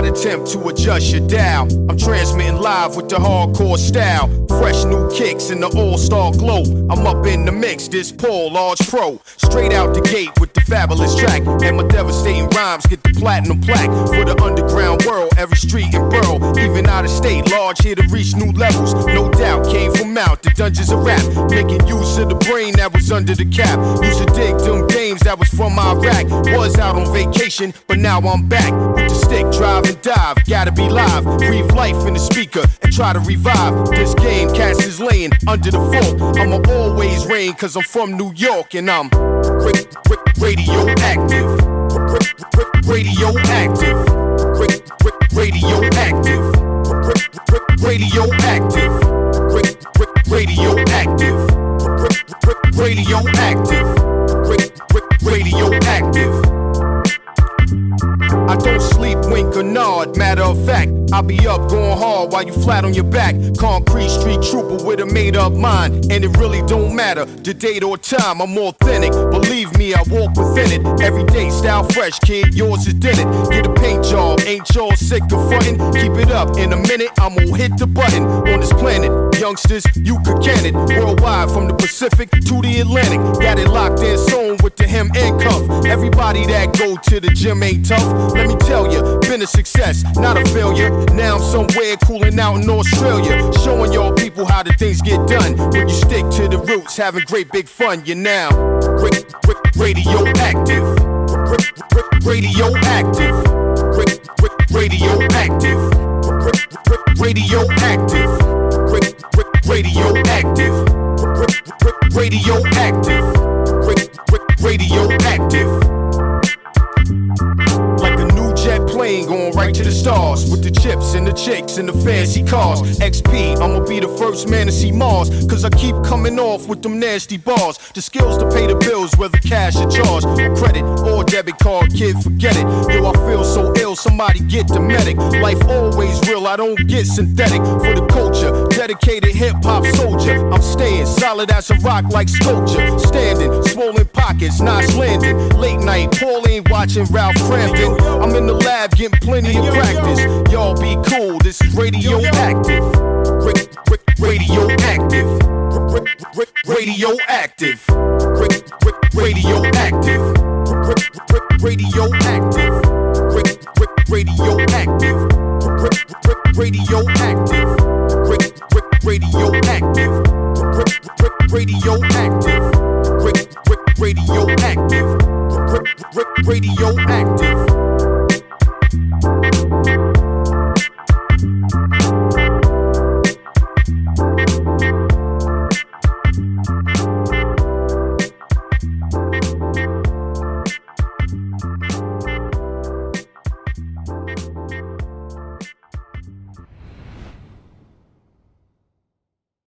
not attempt to adjust your dial. I'm transmitting live with the hardcore style. Fresh new kicks in the all-star glow. I'm up in the mix, this Paul, large pro. Straight out the gate with the fabulous track. And my devastating rhymes get the platinum plaque. For the underground world, every street and borough. Even out of state, large here to reach new levels. No doubt, came from out the dungeons of rap. Making use of the brain that was under the cap. Used to dig them games that was from Iraq. Was out on vacation, but now I'm back. With the stick, drive and dive. Gotta be live, breathe life in the speaker and try to revive this game. Cast is laying under the fort. I'ma always reign cause I'm from New York and I'm radioactive. Radioactive. Radioactive. Radioactive. Radioactive. Radioactive. Radioactive. I don't sleep, wink or nod. Matter of fact, I'll be up going hard while you flat on your back. Concrete street trooper with a made up mind. And it really don't matter the date or time. I'm authentic, believe me, I walk within it. Everyday style fresh, kid, yours is did it. Get a paint job, ain't y'all sick of frontin'? Keep it up, in a minute I'm gonna hit the button. On this planet, youngsters, you could can it. Worldwide from the Pacific to the Atlantic. Got it locked in, sewn with the hem and cuff. Everybody that go to the gym ain't tough. Let me tell you, been a success, not a failure. Now I'm somewhere cooling out in Australia, showing y'all people how the things get done. When you stick to the roots, having great big fun, you're now radioactive. Radioactive. Radioactive. Radioactive. Radioactive. Radioactive. Radioactive. Like a new jet plane going right to the stars. With the chips and the chicks and the fancy cars. XP, I'ma be the first man to see Mars. Cause I keep coming off with them nasty bars. The skills to pay the bills, whether cash or charge, or credit or debit card, kid, forget it. Yo, I feel so ill, somebody get the medic. Life always real, I don't get synthetic. For the culture, dedicated hip-hop soldier. I'm staying solid as a rock like sculpture. Standing, swollen pockets, nice landing. Late night, Paul ain't watching Ralph Crampton. I'm in the lab getting plenty of practice. Y'all be cool, this is radioactive. Radioactive. Radioactive. Radioactive. Radioactive. Radioactive. Radioactive. Radioactive. Radioactive. Radioactive. Radioactive.